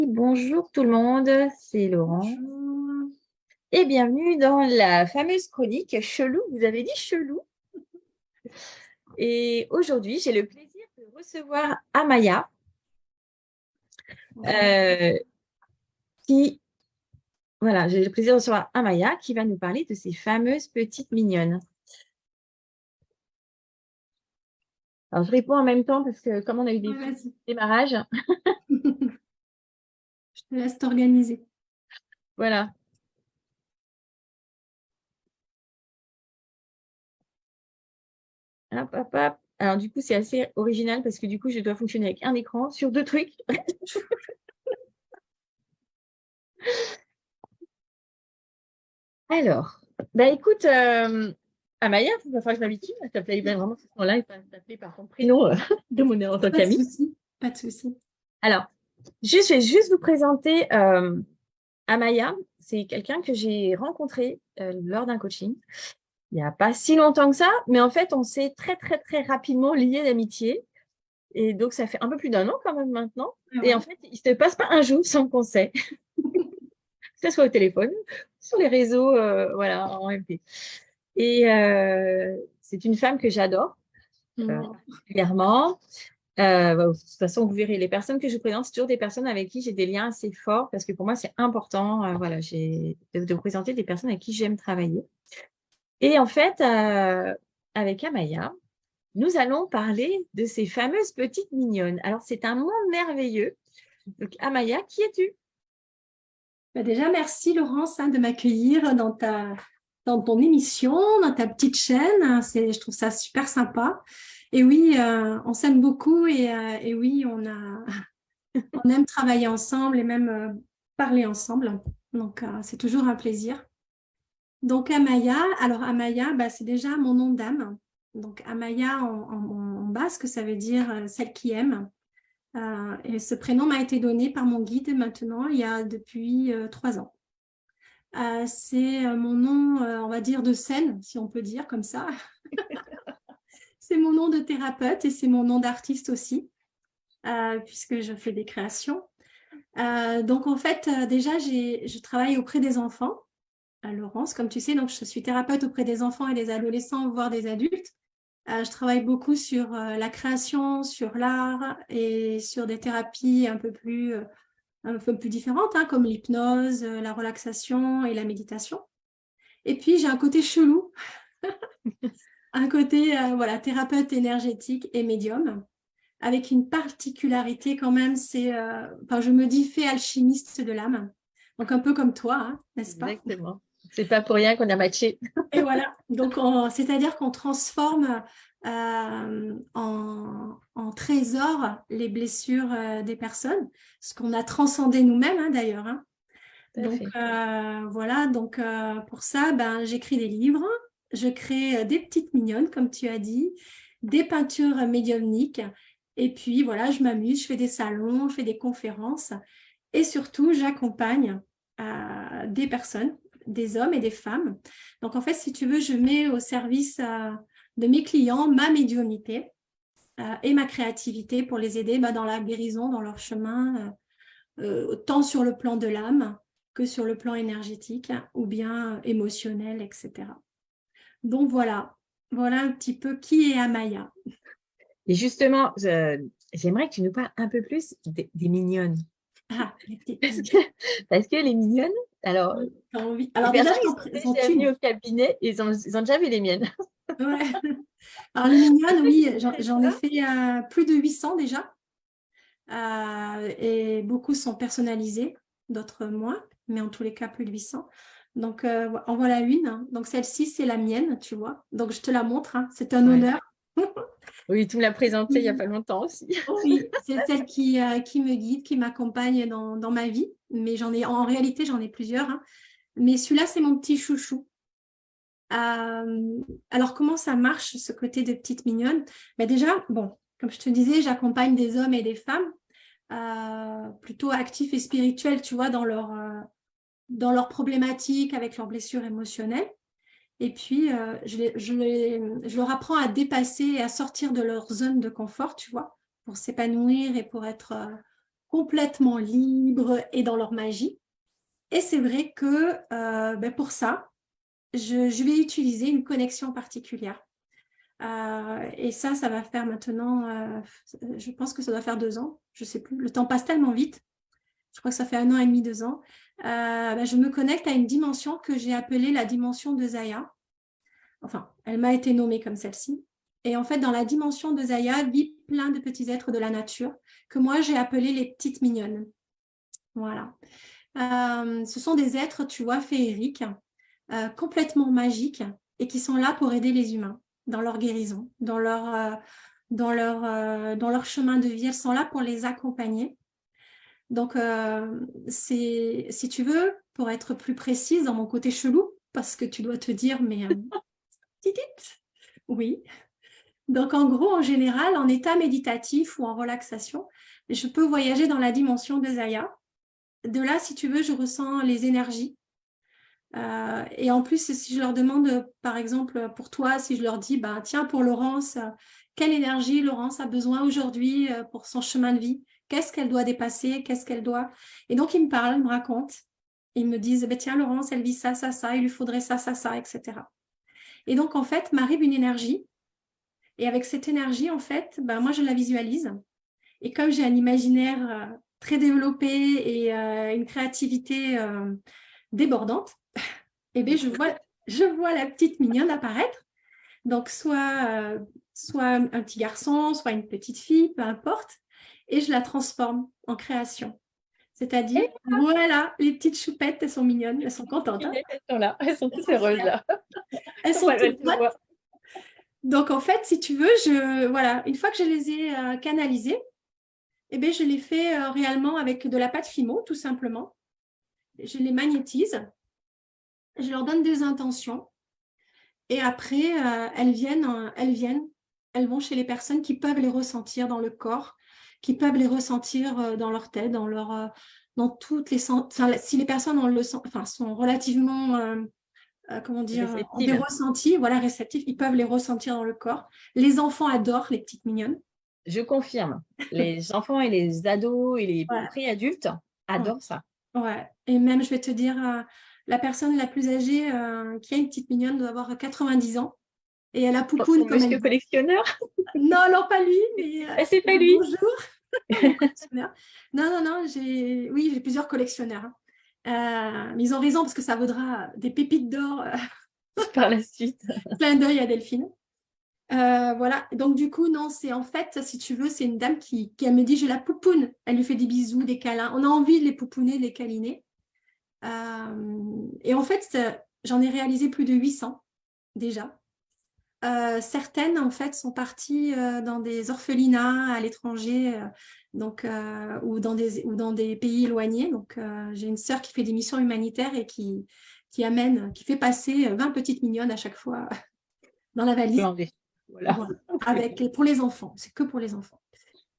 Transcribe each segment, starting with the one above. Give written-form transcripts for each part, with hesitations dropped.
Bonjour tout le monde, c'est Laurent Bonjour. et bienvenue dans la fameuse chronique Chelou. Vous avez dit chelou. Et aujourd'hui, j'ai le plaisir de recevoir Amaya euh, j'ai le plaisir de recevoir Amaya qui va nous parler de ces fameuses petites mignonnes. Alors, je réponds en même temps parce que comme on a eu des démarrages, Je te laisse t'organiser. voilà. Hop, hop, hop. Alors, du coup, c'est assez original parce que du coup, je dois fonctionner avec un écran sur deux trucs. Alors, écoute, Amaya, il va falloir que je m'habitue à t'appeler vraiment ce moment-là et pas t'appeler par ton prénom de mon en tant Pas de qu'amie. souci, pas de souci. Alors, je vais juste vous présenter Amaya. C'est quelqu'un que j'ai rencontré lors d'un coaching. Il n'y a pas si longtemps que ça, mais en fait, on s'est très, très, très rapidement liés d'amitié. Et donc, ça fait un peu plus d'un an quand même maintenant. Ah Et en ouais. fait, il ne se passe pas un jour sans qu'on sait, que ce soit au téléphone, sur les réseaux, voilà, en MP. Et c'est une femme que j'adore particulièrement. De toute façon, vous verrez, les personnes que je vous présente, c'est toujours des personnes avec qui j'ai des liens assez forts parce que pour moi, c'est important de vous présenter des personnes avec qui j'aime travailler. Et en fait, avec Amaya, nous allons parler de ces fameuses petites mignonnes. Alors, c'est un monde merveilleux. Donc, Amaya, qui es-tu? Déjà, merci Laurence de m'accueillir dans ton émission, dans ta petite chaîne. Je trouve ça super sympa. Et oui, on s'aime beaucoup et oui, on aime travailler ensemble et même parler ensemble. Donc, c'est toujours un plaisir. Donc, Amaya, c'est déjà mon nom d'âme. Donc, Amaya en basque, ça veut dire celle qui aime. Et ce prénom m'a été donné par mon guide maintenant, il y a depuis 3 ans. C'est mon nom, on va dire, de scène, si on peut dire comme ça. C'est mon nom de thérapeute et c'est mon nom d'artiste aussi, puisque je fais des créations. Donc, en fait, déjà, je travaille auprès des enfants, à Laurence, comme tu sais. Donc, je suis thérapeute auprès des enfants et des adolescents, voire des adultes. Je travaille beaucoup sur la création, sur l'art et sur des thérapies un peu plus différentes, comme l'hypnose, la relaxation et la méditation. Et puis, j'ai un côté chelou, un côté thérapeute énergétique et médium, avec une particularité quand même, je me dis fée alchimiste de l'âme. Donc, un peu comme toi, n'est-ce pas? Exactement. C'est pas pour rien qu'on a matché. Et voilà, donc c'est-à-dire qu'on transforme en trésor les blessures des personnes, ce qu'on a transcendé nous-mêmes d'ailleurs. Donc voilà, donc pour ça, j'écris des livres, je crée des petites mignonnes, comme tu as dit, des peintures médiumniques, et puis voilà, je m'amuse, je fais des salons, je fais des conférences, et surtout, j'accompagne des personnes, des hommes et des femmes. Donc en fait, si tu veux, je mets au service de mes clients ma médiumnité et ma créativité pour les aider dans la guérison, dans leur chemin, tant sur le plan de l'âme que sur le plan énergétique ou bien émotionnel, etc. Donc voilà un petit peu qui est Amaya. Et justement, j'aimerais que tu nous parles un peu plus des mignonnes. Ah, les petites Parce que, mignonnes. parce que les mignonnes, alors, T'as envie. les Alors déjà, personnes je qui t'en sont présente déjà venues une. au cabinet, ils ont déjà vu les miennes. Ouais. Alors les mignonnes, oui, C'est j'en ai ça. fait plus de 800 déjà. Et beaucoup sont personnalisés, d'autres moins, mais en tous les cas plus de 800. Donc en voilà une. Donc celle-ci, c'est la mienne, tu vois. Donc je te la montre, c'est un Ouais. honneur. Oui, tu me l'as présentée il n'y a pas longtemps aussi. Oui, c'est celle qui me guide, qui m'accompagne dans ma vie. Mais en réalité, j'en ai plusieurs. Mais celui-là, c'est mon petit chouchou. Alors, comment ça marche, ce côté de petite mignonne? Déjà, bon, comme je te disais, j'accompagne des hommes et des femmes plutôt actifs et spirituels, tu vois, dans leur problématique avec leurs blessures émotionnelles. Et puis, je leur apprends à dépasser et à sortir de leur zone de confort, tu vois, pour s'épanouir et pour être complètement libres et dans leur magie. Et c'est vrai que pour ça, je vais utiliser une connexion particulière. Et ça va faire maintenant, je pense que ça doit faire 2 ans, je ne sais plus, le temps passe tellement vite, je crois que ça fait 1 an et demi, 2 ans. Je me connecte à une dimension que j'ai appelée la dimension de Zaya. Enfin, elle m'a été nommée comme celle-ci. Et en fait, dans la dimension de Zaya vit plein de petits êtres de la nature que moi, j'ai appelés les petites mignonnes. Voilà. Ce sont des êtres, tu vois, féeriques, complètement magiques et qui sont là pour aider les humains dans leur guérison, dans leur chemin de vie. Elles sont là pour les accompagner. Donc, si tu veux, pour être plus précise dans mon côté chelou, parce que tu dois te dire, mais titite, oui. Donc, en gros, en général, en état méditatif ou en relaxation, je peux voyager dans la dimension de Zaya. De là, si tu veux, je ressens les énergies. Et en plus, si je leur demande, par exemple, pour toi, si je leur dis, tiens, pour Laurence, quelle énergie Laurence a besoin aujourd'hui pour son chemin de vie? Qu'est-ce qu'elle doit dépasser? Qu'est-ce qu'elle doit... Et donc, ils me parlent, ils me racontent. Ils me disent, tiens, Laurence, elle vit ça, ça, ça, il lui faudrait ça, ça, ça, etc. Et donc, en fait, m'arrive une énergie. Et avec cette énergie, en fait, moi, je la visualise. Et comme j'ai un imaginaire très développé et une créativité débordante, je vois la petite mignonne apparaître. Donc, soit un petit garçon, soit une petite fille, peu importe. Et je la transforme en création. C'est-à-dire, voilà, les petites choupettes, elles sont mignonnes, elles sont contentes. Hein, elles sont là, elles sont toutes heureuses là. Elles sont toutes bonnes. Donc, en fait, si tu veux, une fois que je les ai canalisées, je les fais réellement avec de la pâte Fimo, tout simplement. Je les magnétise. Je leur donne des intentions. Et après, elles vont chez les personnes qui peuvent les ressentir dans le corps, qui peuvent les ressentir dans leur tête, dans toutes les sens. Si les personnes sont relativement, ont des ressentis, voilà, réceptifs, ils peuvent les ressentir dans le corps. Les enfants adorent les petites mignonnes. Je confirme. Les enfants et les ados et les pré-adultes adorent ça. Ouais. Et même, je vais te dire, la personne la plus âgée qui a une petite mignonne doit avoir 90 ans. Et elle a poupoune comme monsieur collectionneur. Non, alors pas lui, mais c'est pas lui. Bonjour. Non, j'ai plusieurs collectionneurs. Mais ils ont raison parce que ça vaudra des pépites d'or par la suite. Clin d'œil à Delphine. Voilà, donc du coup, non, c'est en fait, si tu veux, c'est une dame qui elle me dit, je la poupoune. Elle lui fait des bisous, des câlins. On a envie de les pouponner, de les câliner. Et en fait, j'en ai réalisé plus de 800 déjà. Certaines, en fait, sont parties dans des orphelinats à l'étranger, ou dans des pays éloignés. Donc, j'ai une sœur qui fait des missions humanitaires et qui fait passer 20 petites mignonnes à chaque fois dans la valise. Voilà. Pour les enfants, c'est que pour les enfants.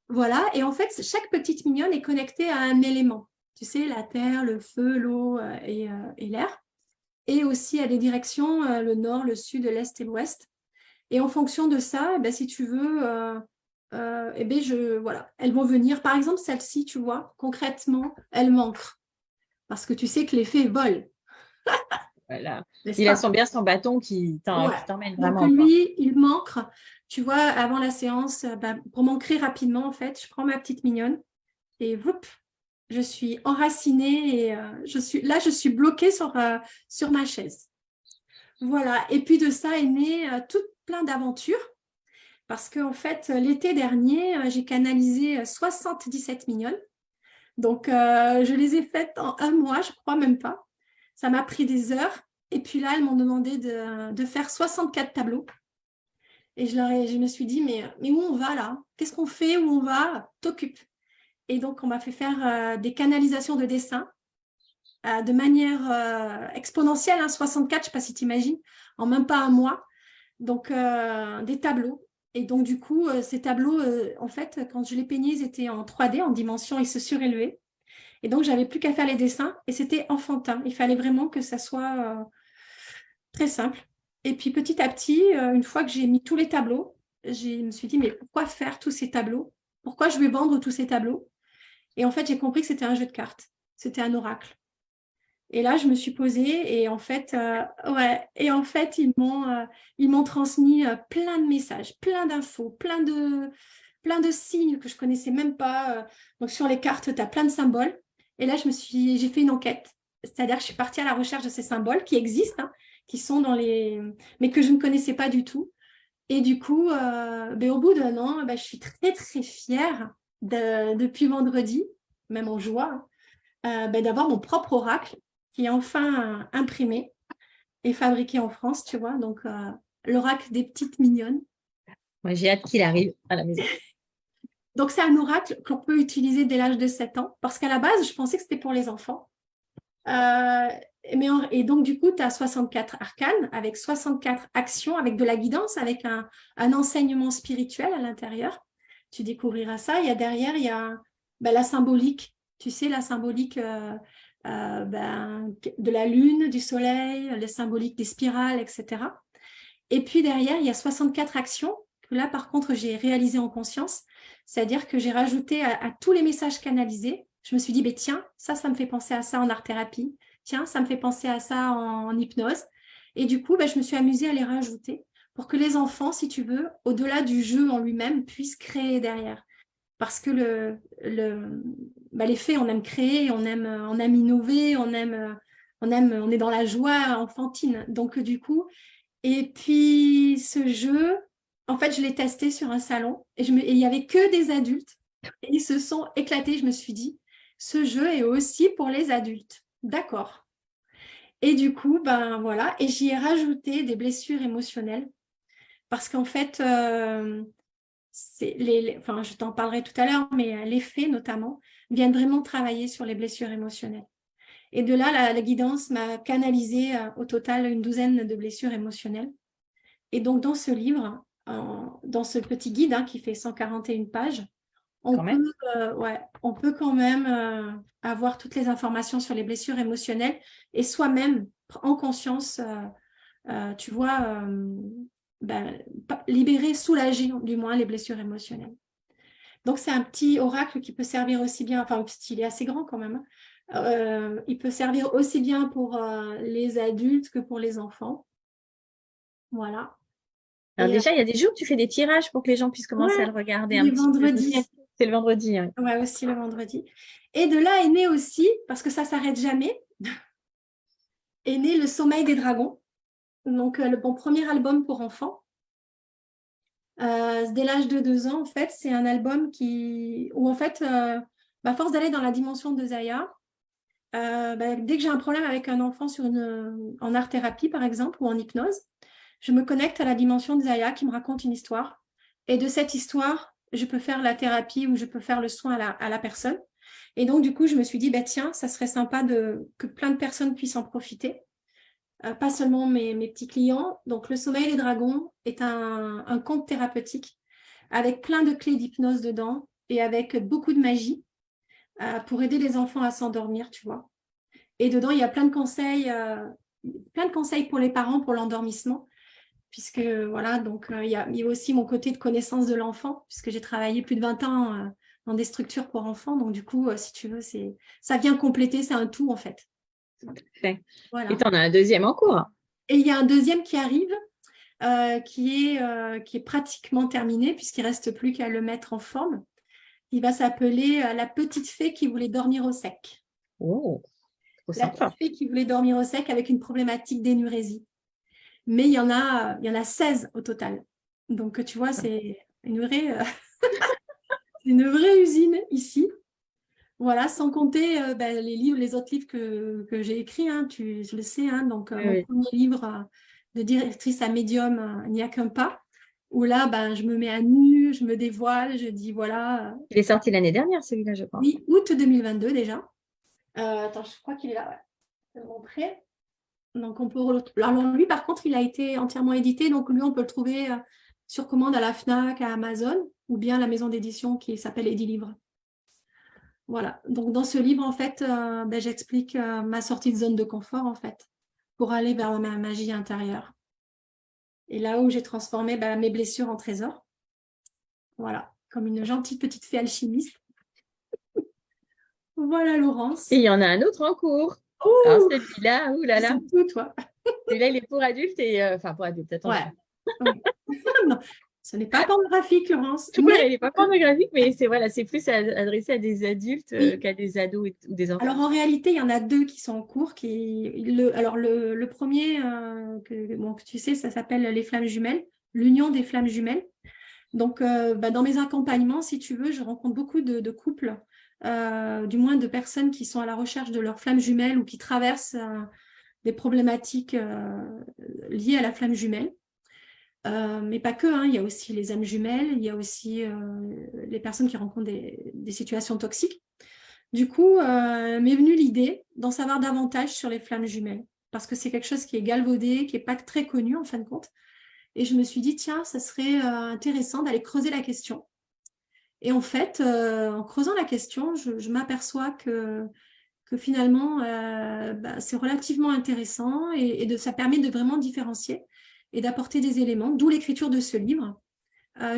Voilà, et en fait, chaque petite mignonne est connectée à un élément. Tu sais, la terre, le feu, l'eau et l'air. Et aussi à des directions, le nord, le sud, l'est et l'ouest. Et en fonction de ça, si tu veux, elles vont venir. Par exemple, celle-ci, tu vois, concrètement, elle m'ancre. Parce que tu sais que les fées volent. Voilà. Il a bien son bâton qui t'emmène vraiment. Donc lui, il m'ancre. Tu vois, avant la séance, pour m'ancrer rapidement, en fait, je prends ma petite mignonne et je suis enracinée et je suis bloquée sur ma chaise. Voilà. Et puis de ça est né tout plein d'aventures. Parce qu'en fait, l'été dernier, j'ai canalisé 77 mignonnes. Donc, je les ai faites en 1 mois, je crois même pas. Ça m'a pris des heures. Et puis là, elles m'ont demandé de faire 64 tableaux. Et je me suis dit, mais où on va là? Qu'est-ce qu'on fait? Où on va? T'occupe. Et donc, on m'a fait faire des canalisations de dessin de manière exponentielle. 64, je ne sais pas si tu imagines, en même pas 1 mois. Donc, des tableaux. Et donc, du coup, ces tableaux, en fait, quand je les peignais, ils étaient en 3D, en dimension, ils se surélevaient. Et donc, j'avais plus qu'à faire les dessins et c'était enfantin. Il fallait vraiment que ça soit très simple. Et puis, petit à petit, une fois que j'ai mis tous les tableaux, je me suis dit, mais pourquoi faire tous ces tableaux? Pourquoi je vais vendre tous ces tableaux? Et en fait, j'ai compris que c'était un jeu de cartes. C'était un oracle. Et là, je me suis posée et en fait, ils m'ont transmis plein de messages, plein d'infos, plein de signes que je connaissais même pas. Donc sur les cartes, tu as plein de symboles. Et là, j'ai fait une enquête. C'est-à-dire que je suis partie à la recherche de ces symboles qui existent, hein, qui sont mais que je ne connaissais pas du tout. Et du coup, au bout d'un an, je suis très, très fière depuis vendredi, même en joie, d'avoir mon propre oracle qui est enfin imprimé et fabriqué en France, tu vois. Donc, l'oracle des petites mignonnes. Moi, j'ai hâte qu'il arrive à la maison. Donc, c'est un oracle qu'on peut utiliser dès l'âge de 7 ans, parce qu'à la base, je pensais que c'était pour les enfants. Et donc, du coup, tu as 64 arcanes avec 64 actions, avec de la guidance, avec un enseignement spirituel à l'intérieur. Tu découvriras ça. Derrière, il y a la symbolique. Tu sais, la symbolique de la lune, du soleil, les symboliques des spirales, etc. Et puis derrière, il y a 64 actions que là, par contre, j'ai réalisées en conscience. C'est-à-dire que j'ai rajouté à tous les messages canalisés, je me suis dit, tiens, ça me fait penser à ça en art-thérapie. Tiens, ça me fait penser à ça en hypnose. Et du coup, je me suis amusée à les rajouter pour que les enfants, si tu veux, au-delà du jeu en lui-même, puissent créer derrière. Parce que les faits, on aime créer, on aime innover, on est dans la joie enfantine. Donc, du coup, et puis ce jeu, en fait, je l'ai testé sur un salon et il n'y avait que des adultes et ils se sont éclatés. Je me suis dit, ce jeu est aussi pour les adultes. D'accord. Et du coup, voilà, et j'y ai rajouté des blessures émotionnelles parce qu'en fait, je t'en parlerai tout à l'heure, mais les faits notamment viennent vraiment travailler sur les blessures émotionnelles. Et de là, la guidance m'a canalisé au total une douzaine de blessures émotionnelles. Et donc, dans ce livre, dans ce petit guide qui fait 141 pages, on peut quand même avoir toutes les informations sur les blessures émotionnelles et soi-même en conscience, tu vois, libérer, soulager du moins les blessures émotionnelles. Donc, c'est un petit oracle qui peut servir aussi bien, enfin, il est assez grand quand même, il peut servir aussi bien pour les adultes que pour les enfants. Voilà. Alors déjà, il y a des jours où tu fais des tirages pour que les gens puissent commencer à le regarder un les petit peu. vendredis. C'est le vendredi. Oui. Ouais, aussi le vendredi. Et de là est né aussi, parce que ça s'arrête jamais, est né Le Sommeil des Dragons. Donc, mon premier album pour enfants. Dès l'âge de 2 ans, en fait, c'est un album où, en fait, à force d'aller dans la dimension de Zaya, dès que j'ai un problème avec un enfant en art-thérapie, par exemple, ou en hypnose, je me connecte à la dimension de Zaya qui me raconte une histoire. Et de cette histoire, je peux faire la thérapie ou je peux faire le soin à la personne. Et donc, du coup, je me suis dit, tiens, ça serait sympa que plein de personnes puissent en profiter. Pas seulement mes petits clients. Donc, Le Sommeil des Dragons est un conte thérapeutique avec plein de clés d'hypnose dedans et avec beaucoup de magie pour aider les enfants à s'endormir, tu vois. Et dedans, il y a plein de conseils pour les parents pour l'endormissement. Puisque voilà, donc il y a aussi mon côté de connaissance de l'enfant, puisque j'ai travaillé plus de 20 ans dans des structures pour enfants. Donc du coup, si tu veux, ça vient compléter, c'est un tout en fait. Voilà. Et tu en as un deuxième en cours. Et il y a un deuxième qui arrive, qui est pratiquement terminé, puisqu'il ne reste plus qu'à le mettre en forme. Il va s'appeler La petite fée qui voulait dormir au sec. Oh, la petite fée qui voulait dormir au sec avec une problématique d'énurésie. Mais il y en a 16 au total. Donc, tu vois, c'est une vraie usine ici. Voilà, sans compter les autres livres que j'ai écrits, tu le sais. Donc, mon premier livre de directrice à médium, Il n'y a qu'un pas, où là, je me mets à nu, je me dévoile, je dis voilà. Il est sorti l'année dernière, celui-là, je crois. Oui, août 2022 déjà. Attends, je crois qu'il est là. Ouais. Je vais le montrer. Donc, on peut. Alors, lui, par contre, il a été entièrement édité. Donc, lui, on peut le trouver sur commande à la Fnac, à Amazon, ou bien à la maison d'édition qui s'appelle Edilivre. Voilà. Donc, dans ce livre, en fait, j'explique ma sortie de zone de confort, en fait, pour aller vers ma magie intérieure. Et là où j'ai transformé mes blessures en trésors. Voilà. Comme une gentille petite fée alchimiste. Voilà, Laurence. Et il y en a un autre en cours. Alors Oh, celui-là, ouh là tu là, sais tout, toi. celui-là, il est pour adultes et enfin pour adultes, Ouais. attention. Oui. Non, ce n'est pas pornographique, Laurence. Voilà, Mais il n'est pas pornographique, mais c'est voilà, c'est plus adressé à des adultes oui. qu'à des ados ou des enfants. Alors en réalité, il y en a deux qui sont en cours. Alors le premier, bon, que tu sais, ça s'appelle les flammes jumelles, l'union des flammes jumelles. Donc dans mes accompagnements, si tu veux, je rencontre beaucoup de couples, du moins de personnes qui sont à la recherche de leurs flammes jumelles ou qui traversent des problématiques liées à la flamme jumelle. Mais pas que, hein, il y a aussi les âmes jumelles, il y a aussi les personnes qui rencontrent des situations toxiques. Du coup, m'est venue l'idée d'en savoir davantage sur les flammes jumelles, parce que c'est quelque chose qui est galvaudé, qui n'est pas très connu en fin de compte. Et je me suis dit, tiens, ça serait intéressant d'aller creuser la question. Et en fait, en creusant la question, je m'aperçois que finalement, c'est relativement intéressant et ça permet de vraiment différencier et d'apporter des éléments, d'où l'écriture de ce livre.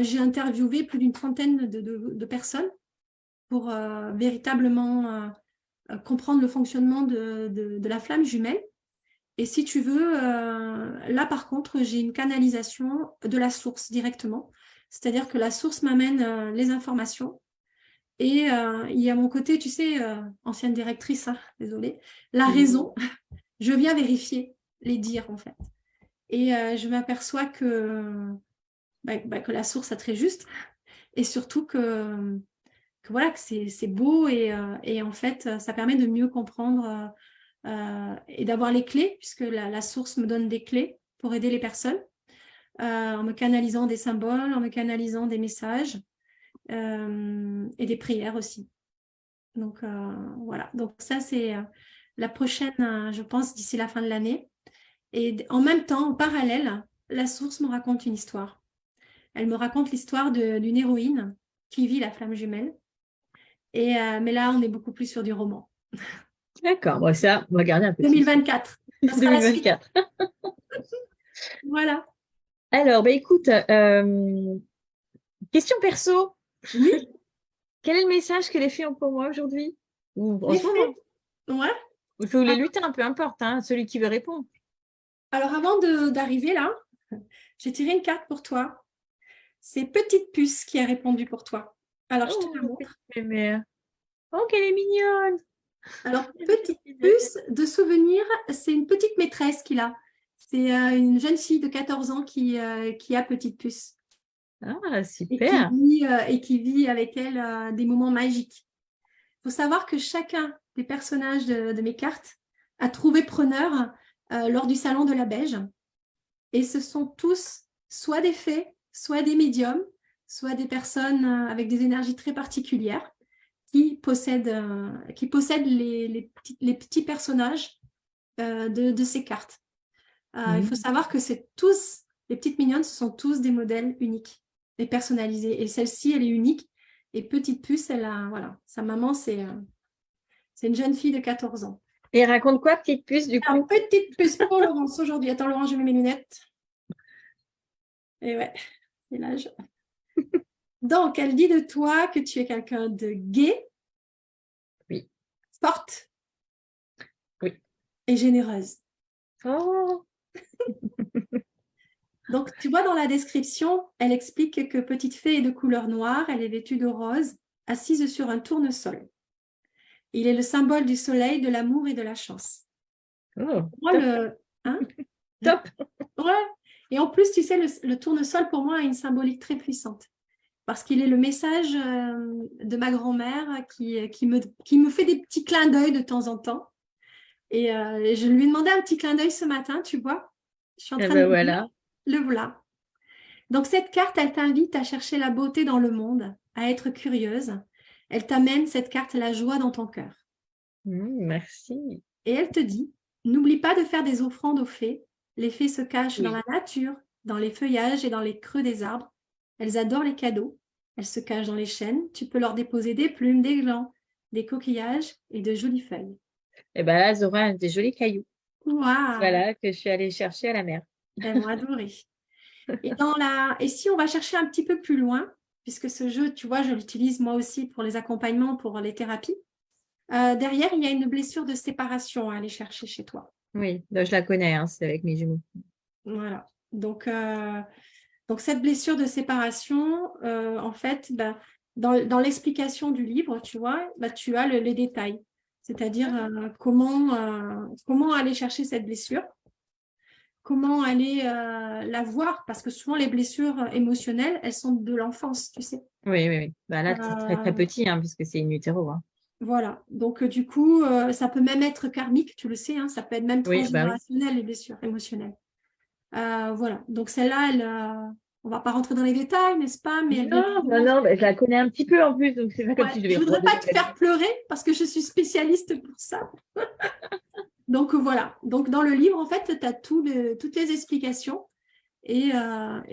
J'ai interviewé plus d'une trentaine de personnes pour véritablement comprendre le fonctionnement de la flamme jumelle. Et si tu veux, là par contre, j'ai une canalisation de la source directement. C'est-à-dire que la source m'amène les informations. Et il y a mon côté, tu sais, ancienne directrice, hein, désolée, la raison, je viens vérifier les dires en fait. Et je m'aperçois que la source est très juste et surtout que voilà, que c'est beau et en fait, ça permet de mieux comprendre et d'avoir les clés, puisque la source me donne des clés pour aider les personnes, en me canalisant des symboles, en me canalisant des messages et des prières aussi. Donc voilà, donc ça c'est la prochaine, je pense, d'ici la fin de l'année. Et en même temps, en parallèle, la source me raconte une histoire. Elle me raconte l'histoire d'une héroïne qui vit la flamme jumelle. Mais là, on est beaucoup plus sur du roman. D'accord, bon, ça, on va garder un peu de suspense. 2024, ça sera la suite. 2024. Voilà. Alors, bah, écoute, question perso. Oui, Quel est le message que les filles ont pour moi aujourd'hui? Ou en les ce moment? faits. Ouais. Il faut les lutins, peu importe, hein, celui qui veut répondre. Alors, avant d'arriver là, j'ai tiré une carte pour toi. C'est Petite Puce qui a répondu pour toi. Alors, je te la Oh, montre. oh, qu'elle est mignonne. Alors, Petite Puce, de souvenir, c'est une petite maîtresse qu'il a. C'est une jeune fille de 14 ans qui a Petite Puce Ah, et super. qui vit avec elle des moments magiques. Il faut savoir que chacun des personnages de mes cartes a trouvé preneur lors du salon de la Beige. Et ce sont tous soit des fées, soit des médiums, soit des personnes avec des énergies très particulières qui possèdent les petits personnages de ces cartes. Il faut savoir que les petites mignonnes, ce sont tous des modèles uniques et personnalisés. Et celle-ci, elle est unique. Et Petite Puce, voilà, sa maman, c'est une jeune fille de 14 ans. Et raconte quoi, petite puce, du Alors, coup? Petite Puce pour Laurence aujourd'hui. Attends, Laurence, je mets mes lunettes. Et ouais, c'est l'âge. Donc, elle dit de toi que tu es quelqu'un de gai, Oui. forte Oui. et généreuse. Oh, Donc, tu vois, dans la description, elle explique que petite fée est de couleur noire, elle est vêtue de rose, assise sur un tournesol. Il est le symbole du soleil, de l'amour et de la chance. oh, Moi, top. Hein Top. Ouais. Et en plus, tu sais, le tournesol, pour moi, a une symbolique très puissante. Parce qu'il est le message de ma grand-mère qui me fait des petits clins d'œil de temps en temps. Et je lui ai demandé un petit clin d'œil ce matin, tu vois. Je suis en Et train ben de lui dire, voilà. le voilà. Donc, cette carte, elle t'invite à chercher la beauté dans le monde, à être curieuse. Elle t'amène, cette carte, la joie dans ton cœur. Merci. Et elle te dit, n'oublie pas de faire des offrandes aux fées. Les fées se cachent dans Oui. la nature, dans les feuillages et dans les creux des arbres. Elles adorent les cadeaux. Elles se cachent dans les chênes. Tu peux leur déposer des plumes, des glands, des coquillages et de jolies feuilles. Et ben là, elles auront des jolis cailloux. Waouh, Voilà, que je suis allée chercher à la mer. elles vont adorer. Et si on va chercher un petit peu plus loin, puisque ce jeu, tu vois, je l'utilise moi aussi pour les accompagnements, pour les thérapies. Derrière, il y a une blessure de séparation à aller chercher chez toi. Oui, je la connais, hein, c'est avec mes jumeaux. Voilà. Donc cette blessure de séparation, en fait, dans l'explication du livre, tu vois, tu as les détails. C'est-à-dire comment aller chercher cette blessure, comment aller la voir, parce que souvent les blessures émotionnelles, elles sont de l'enfance, tu sais. Oui, oui, oui. Bah, là, c'est très, très petit, hein, puisque c'est in utero. Hein. Voilà. Donc du coup, ça peut même être karmique, tu le sais, hein, ça peut être même Oui, bah oui. transgénérationnel, les blessures émotionnelles. Voilà. Donc celle-là, on va pas rentrer dans les détails, n'est-ce pas? Mais elle vient Non, non, vraiment. non, bah, je la connais un petit peu en plus, donc c'est pas comme Ouais. si je devais Je voudrais pas redonner te quelque faire chose. pleurer parce que je suis spécialiste pour ça. Donc voilà. Donc dans le livre, en fait, tu as toutes les explications et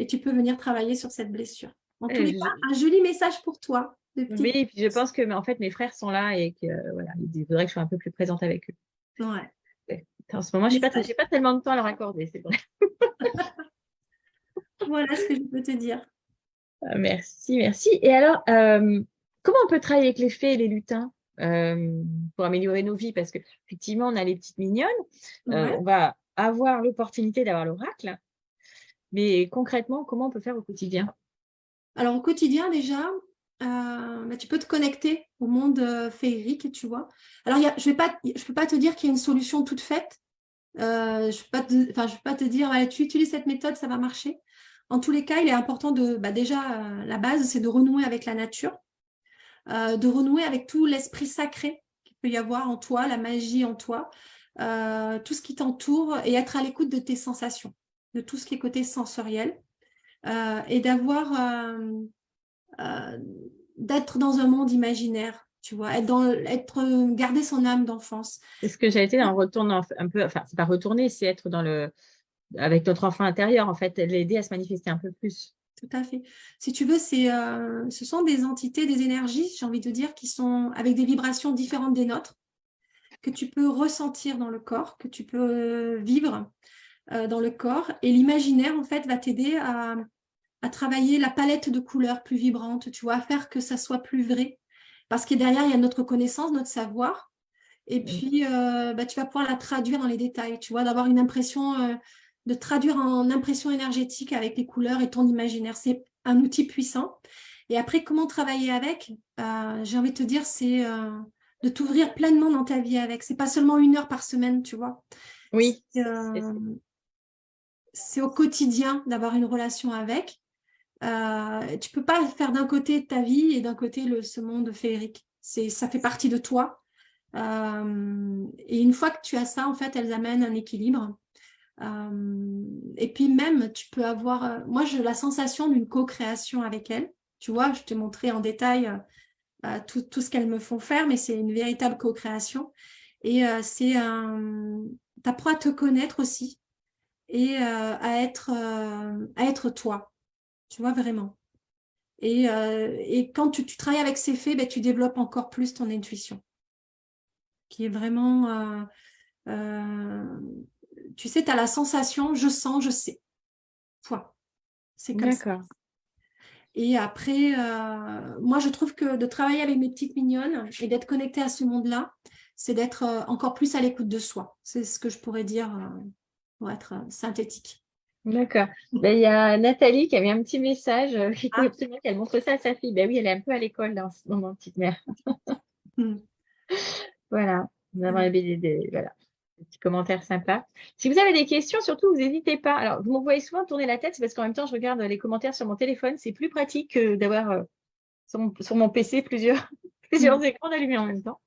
tu peux venir travailler sur cette blessure. En tous les cas, Je- un joli message pour toi. Oui, et puis je pense que en fait, mes frères sont là et que voilà, il faudrait que je sois un peu plus présente avec eux. Ouais. Ouais. En ce moment, j'ai pas tellement de temps à leur accorder, c'est vrai. Voilà ce que je peux te dire. Merci, merci. Et alors, comment on peut travailler avec les fées et les lutins pour améliorer nos vies? Parce que effectivement, on a les petites mignonnes, Ouais. on va avoir l'opportunité d'avoir l'oracle, mais concrètement, comment on peut faire au quotidien? Alors, au quotidien, déjà, tu peux te connecter au monde féerique, tu vois. Alors, je peux pas te dire qu'il y a une solution toute faite. Je peux pas te dire, ouais, tu utilises cette méthode, ça va marcher. En tous les cas, il est important déjà, la base, c'est de renouer avec la nature, de renouer avec tout l'esprit sacré qu'il peut y avoir en toi, la magie en toi, tout ce qui t'entoure et être à l'écoute de tes sensations, de tout ce qui est côté sensoriel et euh, d'être dans un monde imaginaire, tu vois, garder son âme d'enfance. C'est ce que j'ai été dans retourner un peu, enfin, c'est pas retourner, c'est être avec notre enfant intérieur, en fait, l'aider à se manifester un peu plus. Tout à fait. Si tu veux, ce sont des entités, des énergies, j'ai envie de dire, qui sont avec des vibrations différentes des nôtres, que tu peux ressentir dans le corps, que tu peux vivre dans le corps. Et l'imaginaire, en fait, va t'aider à travailler la palette de couleurs plus vibrante, tu vois, à faire que ça soit plus vrai. Parce que derrière, il y a notre connaissance, notre savoir. Et puis, tu vas pouvoir la traduire dans les détails, tu vois, d'avoir une impression, de traduire en impression énergétique avec les couleurs et ton imaginaire. C'est un outil puissant. Et après, comment travailler avec? J'ai envie de te dire, c'est de t'ouvrir pleinement dans ta vie avec. C'est pas seulement 1 heure par semaine, tu vois. Oui, C'est au quotidien d'avoir une relation avec. Tu peux pas faire d'un côté ta vie et d'un côté ce monde féerique. Ça fait partie de toi. Et une fois que tu as ça, en fait, elles amènent un équilibre. Et puis même, tu peux avoir, moi, j'ai la sensation d'une co-création avec elles. Tu vois, je t'ai montré en détail tout ce qu'elles me font faire, mais c'est une véritable co-création. Et t'apprends à te connaître aussi et à être toi, tu vois, vraiment. Et quand tu travailles avec ces faits, tu développes encore plus ton intuition, qui est vraiment euh, tu sais, tu as la sensation, je sens, je sais. Point. C'est comme ça. d'accord. Et après, moi, je trouve que de travailler avec mes petites mignonnes et d'être connectée à ce monde-là, c'est d'être encore plus à l'écoute de soi. C'est ce que je pourrais dire pour être synthétique. D'accord. Ben, il y a Nathalie qui avait un petit message qui faut Ah, absolument qu'elle montre ça à sa fille. Ben oui, elle est un peu à l'école là, en ce moment, petite mère. hmm. Voilà. Nous avons voilà, des petits commentaires sympas. Si vous avez des questions, surtout, vous n'hésitez pas. Alors, vous m'envoyez souvent tourner la tête, c'est parce qu'en même temps, je regarde les commentaires sur mon téléphone. C'est plus pratique que d'avoir sur mon PC plusieurs Hmm. écrans allumés en même temps.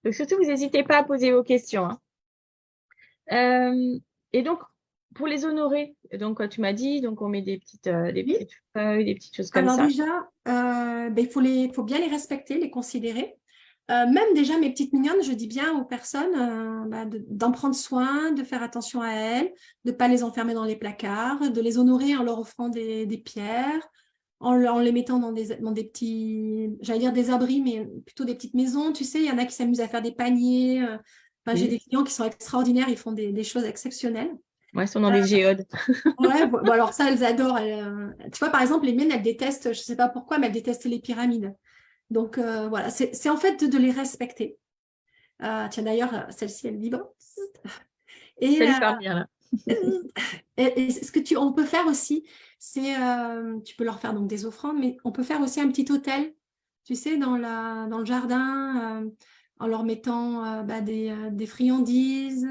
Donc, surtout, vous n'hésitez pas à poser vos questions. Hein. Et donc, pour les honorer, donc, tu m'as dit, donc, on met des Oui. petites feuilles, des petites choses comme Alors ça. déjà, faut bien les respecter, les considérer. Même déjà, mes petites mignonnes, je dis bien aux personnes d'en prendre soin, de faire attention à elles, de ne pas les enfermer dans les placards, de les honorer en leur offrant des pierres, en les mettant dans des petits, j'allais dire des abris, mais plutôt des petites maisons. Tu sais, il y en a qui s'amusent à faire des paniers. J'ai Oui. des clients qui sont extraordinaires, ils font des choses exceptionnelles. Ouais, ils sont dans des géodes. Ouais, bon, alors ça, elles adorent. Tu vois, par exemple, les miennes, elles détestent, je ne sais pas pourquoi, mais elles détestent les pyramides. Donc, voilà, c'est en fait de les respecter. Tiens, d'ailleurs, celle-ci, elle vibre. Et, Ça lui parle bien, là. et ce que on peut faire aussi, c'est, tu peux leur faire donc des offrandes, mais on peut faire aussi un petit hôtel, tu sais, dans le jardin, en leur mettant des friandises.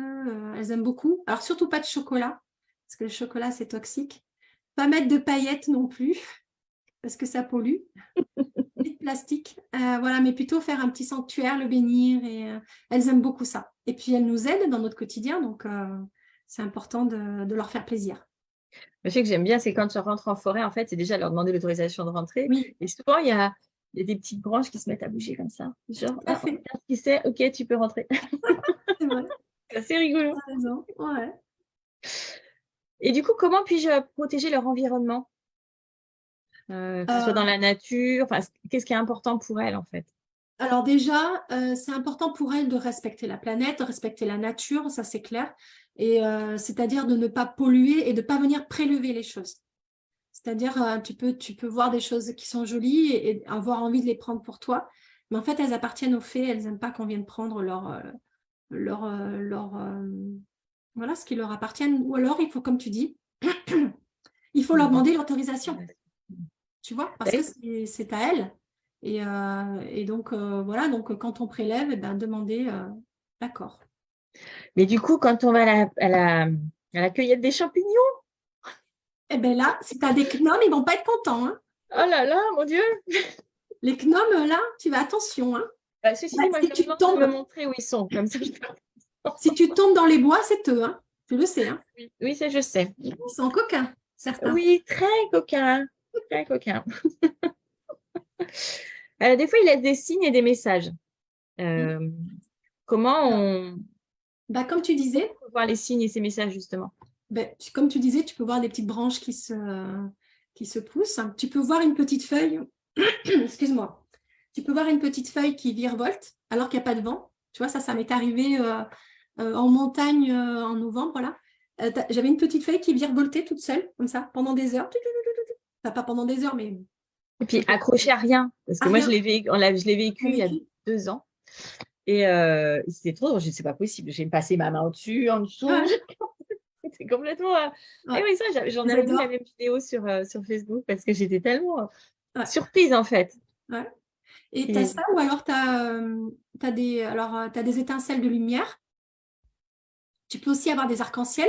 Elles aiment beaucoup. Alors, surtout pas de chocolat, parce que le chocolat, c'est toxique. Pas mettre de paillettes non plus, parce que ça pollue. Ni de plastique. Voilà, mais plutôt faire un petit sanctuaire, le bénir. Et elles aiment beaucoup ça. Et puis, elles nous aident dans notre quotidien, donc c'est important de leur faire plaisir. Le truc que j'aime bien, c'est quand tu rentres en forêt, en fait, c'est déjà leur demander l'autorisation de rentrer. Oui, Et souvent, il y a des petites branches qui se mettent à bouger comme ça. Genre, tout à ah, fait. regarde ce qui c'est, ok, tu peux rentrer. C'est vrai, C'est assez rigolo. tu as raison. Ouais. Et du coup, comment puis-je protéger leur environnement? Que ce soit dans Euh, la nature, enfin, qu'est-ce qui est important pour elles, en fait? alors déjà, c'est important pour elles de respecter la planète, de respecter la nature, ça c'est clair. Et c'est-à-dire de ne pas polluer et de ne pas venir prélever les choses. C'est-à-dire, tu peux voir des choses qui sont jolies et avoir envie de les prendre pour toi. Mais en fait, elles appartiennent aux fées. Elles n'aiment pas qu'on vienne prendre voilà, ce qui leur appartient. Ou alors, il faut, comme tu dis, il faut leur demander l'autorisation, tu vois, parce que Oui. c'est à elles. Et donc, voilà, donc quand on prélève, eh ben, demander, d'accord. Mais du coup, quand on va à la cueillette des champignons, Eh bien là, si tu as des gnomes, ils vont pas être contents, hein. oh là là, mon Dieu! Les gnomes, là, tu vas attention, hein. Ceci Bah, dit, moi, je si leur tu demande de me tombes, montrer où ils sont. Comme ça, je peux... si tu tombes dans les bois, c'est eux, hein. Tu le sais, hein. Oui, oui, ça, je sais. Ils sont coquins, certains. Oui, très coquin. Très coquin. Des fois, il laisse des signes et des messages. Mm. Euh, comment Alors, on bah, comme tu disais, peut voir les signes et ces messages, justement? comme tu disais, tu peux voir des petites branches qui se poussent. Tu peux voir une petite feuille, excuse-moi, tu peux voir une petite feuille qui virevolte alors qu'il n'y a pas de vent. Tu vois, ça m'est arrivé en montagne en novembre, là. J'avais une petite feuille qui virevoltait toute seule, comme ça, pendant des heures. Enfin, pas pendant des heures, mais Et puis, quelques accroché à rien. Parce à que moi, rien. je l'ai vécu On a il y a vécu. 2 ans. Et c'était trop drôle. Je ne sais pas possible. J'ai passé ma main au-dessus, en dessous. Ouais, C'est complètement. Et ouais. oui, ça, j'en Ils avais vu la adorent. même vidéo sur Facebook parce que j'étais tellement Ouais, surprise, en fait. ouais. Et tu as Et, ça, ou alors t'as des étincelles de lumière. Tu peux aussi avoir des arcs-en-ciel.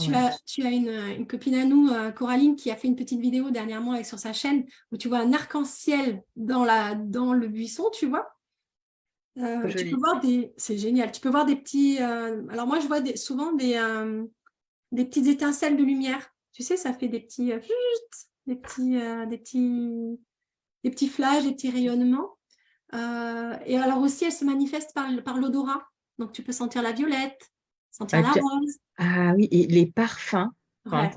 Tu ouais. as, tu as une copine à nous, Coraline, qui a fait une petite vidéo dernièrement sur sa chaîne où tu vois un arc-en-ciel dans le buisson, tu vois. Trop Tu peux joli. voir C'est génial. Tu peux voir des petits. Alors moi, je vois souvent des petites étincelles de lumière. Tu sais, ça fait des petits flashs, des petits rayonnements. Et alors aussi, elles se manifestent par l'odorat. Donc, tu peux sentir la violette, sentir Ah, la rose. ah oui, et les parfums. Ouais.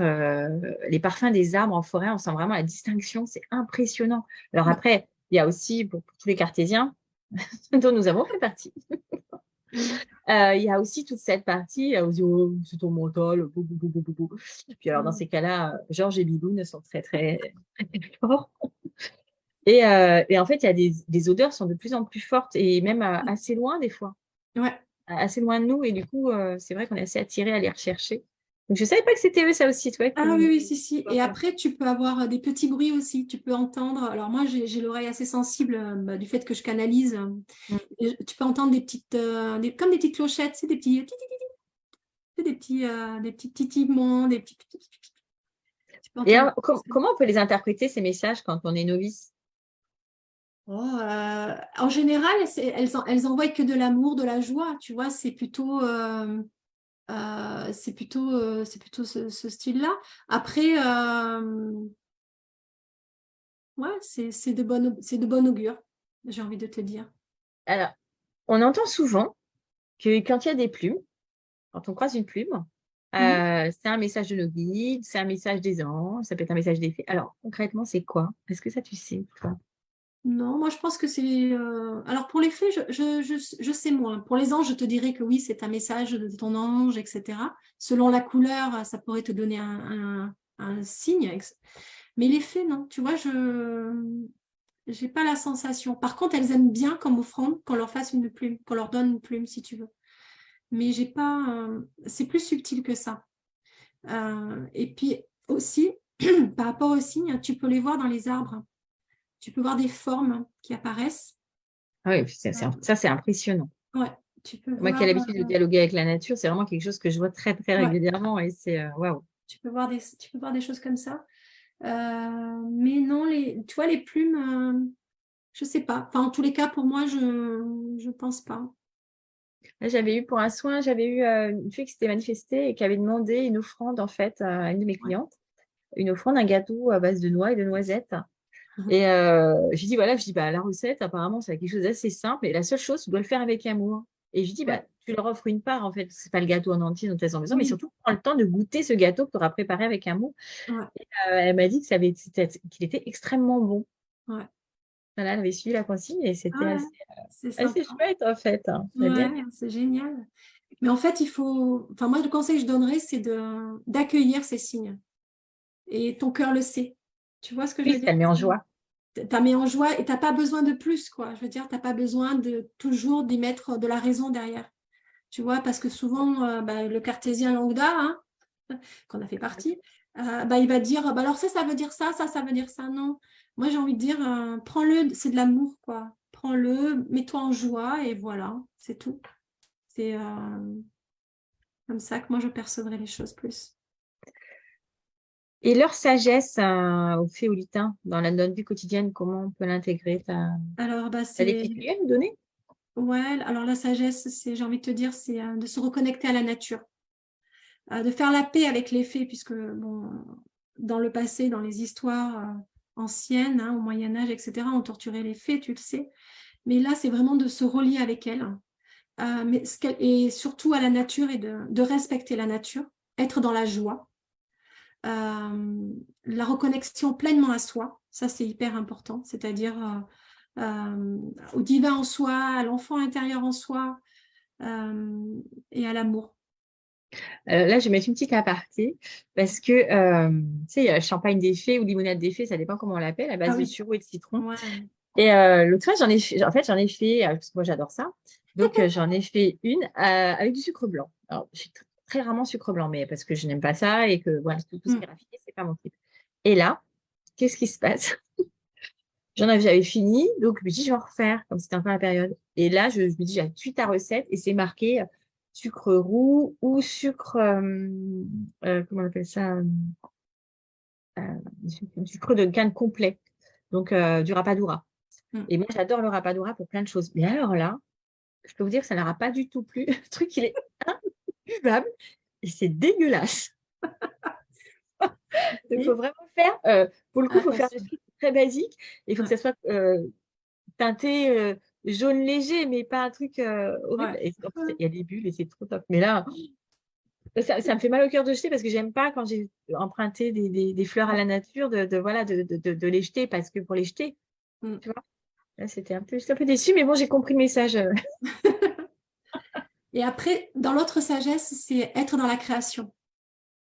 Les parfums des arbres en forêt, on sent vraiment la distinction. C'est impressionnant. Alors après, il y a aussi, pour tous les cartésiens, dont nous avons fait partie, Mm. il y a aussi toute cette partie, oh, c'est ton mental, bou, bou, bou, bou, bou, bou. Puis alors, dans Mm. ces cas-là, Georges et Bilou ne sont très, très, très forts. Et en fait, il y a des odeurs sont de plus en plus fortes et même assez loin des fois, Ouais. assez loin de nous. Et du coup, c'est vrai qu'on est assez attiré à les rechercher. Donc, je ne savais pas que c'était eux, ça aussi, toi, Ah qui... oui, oui, si, si. Et après, tu peux avoir des petits bruits aussi. Tu peux entendre. Alors, moi, j'ai l'oreille assez sensible du fait que je canalise. Mm. Et tu peux entendre des petites, comme des petites clochettes, c'est des petits, des petits titillements, des petits. Tu peux Et entendre. alors, comment on peut les interpréter, ces messages, quand on est novice? Oh, en général, elles envoient que de l'amour, de la joie, tu vois, c'est plutôt ce style-là. Après, ouais, c'est de bon augure, j'ai envie de te dire. Alors, on entend souvent que quand il y a des plumes, quand on croise une plume, Mhm. c'est un message de nos guides, c'est un message des anges, ça peut être un message des fées. Alors, concrètement, c'est quoi? Est-ce que ça, tu sais, toi? Non, moi je pense que c'est. Alors pour les fées, je sais moins. Pour les anges, je te dirais que oui, c'est un message de ton ange, etc. Selon la couleur, ça pourrait te donner un signe. Mais les fées, non. Tu vois, J'ai pas la sensation. Par contre, elles aiment bien comme offrande qu'on leur fasse une plume, qu'on leur donne une plume si tu veux. Mais j'ai pas. C'est plus subtil que ça. Et puis aussi, par rapport aux signes, tu peux les voir dans les arbres. Tu peux voir des formes qui apparaissent. Ah oui, ça, c'est impressionnant. Ouais, tu peux Moi qui ai voir. l'habitude de dialoguer avec la nature, c'est vraiment quelque chose que je vois très, très Ouais, régulièrement et c'est waouh. tu peux voir des choses comme ça. Mais non, tu vois, les plumes, je sais pas. Enfin, en tous les cas, pour moi, je pense pas. Là, j'avais eu pour un soin, j'avais eu une fille qui s'était manifestée et qui avait demandé une offrande en fait à une de mes Ouais. clientes, une offrande, un gâteau à base de noix et de noisettes. Et je lui dis, voilà, je dis, bah, la recette, apparemment, c'est quelque chose d'assez simple. Et la seule chose, tu dois le faire avec amour. Et je lui dis, bah, Ouais. tu leur offres une part, en fait, c'est pas le gâteau en entier dont elles ont besoin, mais Oui. surtout, prends le temps de goûter ce gâteau que tu auras préparé avec amour. Ouais. Et, elle m'a dit que qu'il était extrêmement bon. Ouais. Voilà, elle avait suivi la consigne et Ah c'était ouais, c'est assez sympa. chouette, en fait, hein. J'aime bien. Ouais, c'est génial. Mais en fait, enfin, moi, le conseil que je donnerais, c'est d'accueillir ces signes. Et ton cœur le sait. Tu vois ce que je veux Oui, dire? ça le met en joie. T'as mis en joie et t'as pas besoin de plus, quoi. Je veux dire, t'as pas besoin de toujours d'y mettre de la raison derrière. Tu vois, parce que souvent, le cartésien lambda, hein, qu'on a fait partie, il va dire, alors ça veut dire ça, ça veut dire ça. Non. Moi, j'ai envie de dire, prends-le, c'est de l'amour, quoi. Prends-le, mets-toi en joie et voilà, c'est tout. C'est comme ça que moi, je percevrai les choses plus. Et leur sagesse au féolitain, dans notre vie quotidienne, comment on peut l'intégrer? Alors, T'as des petits clés à nous donner? ouais, alors la sagesse, j'ai envie de te dire, c'est de se reconnecter à la nature, de faire la paix avec les fées, puisque bon, dans le passé, dans les histoires anciennes, hein, au Moyen-Âge, etc., on torturait les fées, tu le sais. Mais là, c'est vraiment de se relier avec elles, et surtout à la nature et de respecter la nature, être dans la joie, la reconnexion pleinement à soi, ça c'est hyper important, c'est-à-dire au divin en soi, à l'enfant intérieur en soi et à l'amour. Là, je vais mettre une petite aparté parce que, tu sais, il y a champagne des fées ou limonade des fées, ça dépend comment on l'appelle, à Ah base de oui, sureau et de citron. ouais. Et l'autre fois, j'en ai fait, parce que moi, j'adore ça. Donc, j'en ai fait une avec du sucre blanc. Alors, je suis très rarement sucre blanc, mais parce que je n'aime pas ça et que, voilà, tout ce qui Mm. est raffiné, c'est pas mon truc. Et là, qu'est-ce qui se passe? J'avais fini, donc je me dis, je vais en refaire, comme c'était un peu la période. Et là, je me dis, j'ai suis ta recette et c'est marqué sucre roux ou sucre, comment on appelle ça, sucre de canne complet, donc du rapadura. Mm. Et moi, j'adore le rapadura pour plein de choses. Mais alors là, je peux vous dire que ça n'aura pas du tout plu. Le truc, il est imbuvable et c'est dégueulasse. Donc, il faut Et vraiment faire, pour le coup, il faut faire des attention. trucs très basiques. Il faut que Ouais, ça soit teinté jaune léger, mais pas un truc horrible. ouais. Et en plus, il y a des bulles et c'est trop top. Mais là, ça me fait mal au cœur de jeter parce que j'aime pas quand j'ai emprunté des fleurs à la nature voilà, de les jeter parce que pour les jeter, Mm. tu vois. Là, j'étais un peu déçue, mais bon, j'ai compris le message. Et après, dans l'autre sagesse, c'est être dans la création.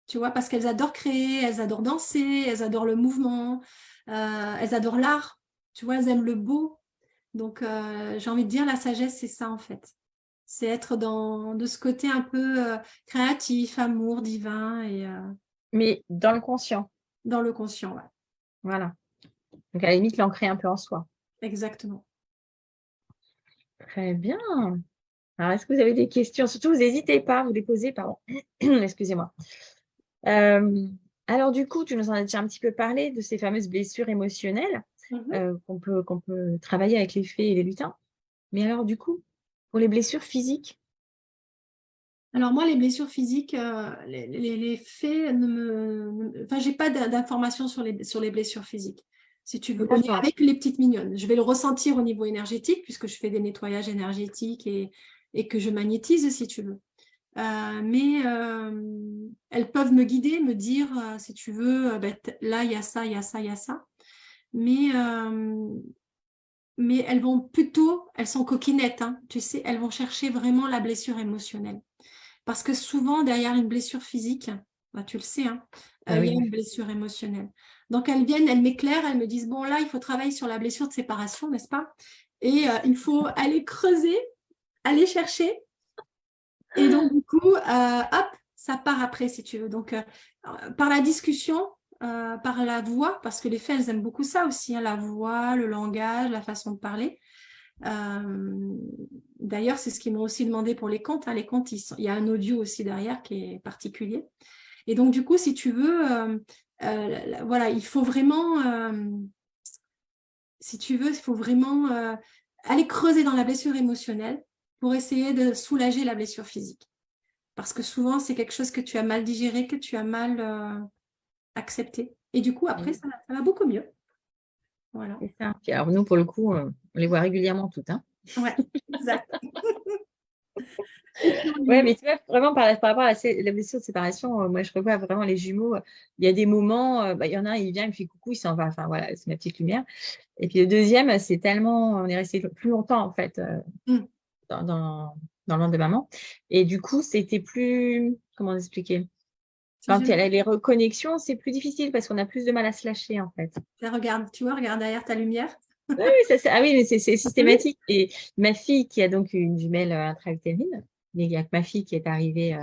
Tu vois, parce qu'elles adorent créer, elles adorent danser, elles adorent le mouvement, elles adorent l'art. Tu vois, elles aiment le beau. Donc, j'ai envie de dire, la sagesse, c'est ça en fait. C'est être de ce côté un peu créatif, amour, divin et Mais dans le conscient, dans le conscient. Ouais. voilà. Donc, à la limite, l'ancrer un peu en soi. Exactement. Très bien. Alors, est-ce que vous avez des questions? Surtout, vous n'hésitez pas à vous les poser, pardon. Excusez-moi. Euh, alors, du coup, tu nous en as déjà un petit peu parlé de ces fameuses blessures émotionnelles Mhm. qu'on peut travailler avec les fées et les lutins. Mais alors, du coup, pour les blessures physiques, Alors moi, les blessures physiques, les faits enfin, j'ai pas d'informations sur les blessures physiques. Si tu veux, on est d'accord. avec les petites mignonnes. Je vais le ressentir au niveau énergétique puisque je fais des nettoyages énergétiques et que je magnétise si tu veux. Mais elles peuvent me guider, me dire si tu veux, là il y a ça, il y a ça, il y a ça. Mais mais elles sont coquinettes, hein, tu sais, elles vont chercher vraiment la blessure émotionnelle. Parce que souvent, derrière une blessure physique, tu le sais, hein, Ah il y a oui. une blessure émotionnelle. Donc, elles viennent, elles m'éclairent, elles me disent, bon, là, il faut travailler sur la blessure de séparation, n'est-ce pas? Et il faut aller creuser, aller chercher. Et donc, du coup, hop, ça part après, si tu veux. Donc, par la discussion, par la voix, parce que les filles, elles aiment beaucoup ça aussi, hein, la voix, le langage, la façon de parler. D'ailleurs, c'est ce qu'ils m'ont aussi demandé pour les contes. Hein. Les contes, il y a un audio aussi derrière qui est particulier. Et donc, du coup, si tu veux, voilà, il faut vraiment, si tu veux, il faut vraiment aller creuser dans la blessure émotionnelle pour essayer de soulager la blessure physique. Parce que souvent, c'est quelque chose que tu as mal digéré, que tu as mal accepté. Et du coup, après, ça va beaucoup mieux. Voilà. C'est ça. Puis alors, nous, pour le coup, on les voit régulièrement toutes. Hein. Ouais, exact. Ouais, mais tu vois, vraiment par rapport à la blessure de séparation, moi, je revois vraiment les jumeaux. Il y a des moments, il y en a un, il vient, il me fait coucou, il s'en va. Enfin, voilà, c'est ma petite lumière. Et puis le deuxième, c'est tellement, on est resté plus longtemps, en fait, dans, dans, dans le ventre de maman. Et du coup, c'était plus, comment expliquer? Quand il y a les reconnexions, c'est plus difficile parce qu'on a plus de mal à se lâcher, en fait. Regarde, tu vois, regarde derrière ta lumière. Oui, ah oui, mais c'est systématique. Et ma fille, qui a donc une jumelle intra-utérine, mais il n'y a que ma fille qui est arrivée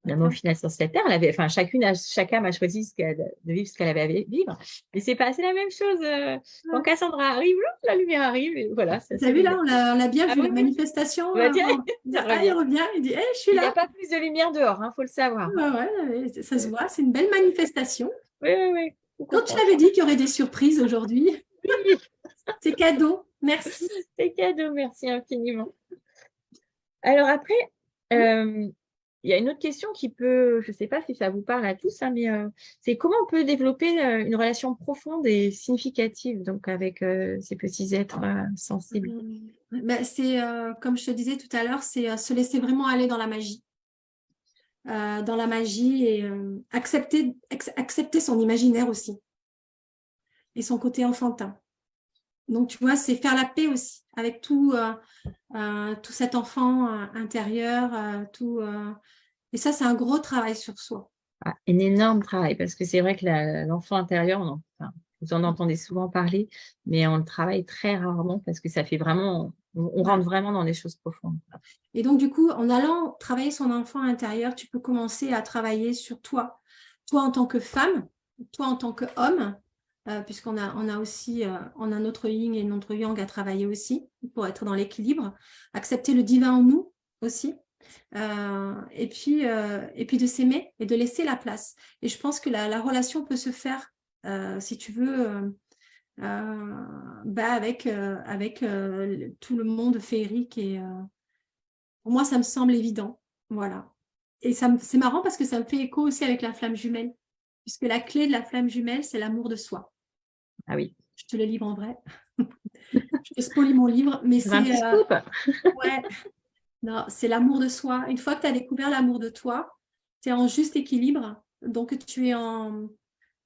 au final sur cette terre. Elle avait, enfin, chacun a choisi de vivre ce qu'elle avait à vivre. Mais c'est passé la même chose. Quand Cassandra arrive, la lumière arrive. Et voilà, Tu as vu là, on l'a bien vu, la manifestation. On va dire, il revient, il dit, hey, je suis il là. n'y a pas plus de lumière dehors, il faut le savoir. Ouais, ça se voit, c'est une belle manifestation. Oui. Donc, tu l'avais dit qu'il y aurait des surprises aujourd'hui. Oui. C'est cadeau, merci. C'est cadeau, merci infiniment. Alors après, il y a une autre question qui peut, je ne sais pas si ça vous parle à tous, hein, mais c'est comment on peut développer une relation profonde et significative donc avec ces petits êtres sensibles. C'est, comme je te disais tout à l'heure, c'est se laisser vraiment aller dans la magie. Et accepter son imaginaire aussi et son côté enfantin. Donc, tu vois, c'est faire la paix aussi avec tout cet enfant intérieur, et ça, c'est un gros travail sur soi. Ah, un énorme travail parce que c'est vrai que l'enfant intérieur, vous en entendez souvent parler, mais on le travaille très rarement parce que ça fait vraiment, on rentre vraiment dans des choses profondes. Et donc, du coup, en allant travailler son enfant intérieur, tu peux commencer à travailler sur toi. Toi en tant que femme, toi en tant qu'homme, puisqu'on a aussi on a notre yin et notre yang à travailler aussi pour être dans l'équilibre. Accepter le divin en nous aussi. Et puis de s'aimer et de laisser la place. Et je pense que la relation peut se faire, si tu veux, avec tout le monde féerique. Et pour moi, ça me semble évident. Voilà. Et c'est marrant parce que ça me fait écho aussi avec la flamme jumelle, puisque la clé de la flamme jumelle, c'est l'amour de soi. Ah oui. Je te le livre en vrai. Je te spoilie mon livre, mais c'est un petit scoop. Ouais. Non, c'est l'amour de soi. Une fois que tu as découvert l'amour de toi, tu es en juste équilibre. Donc, tu as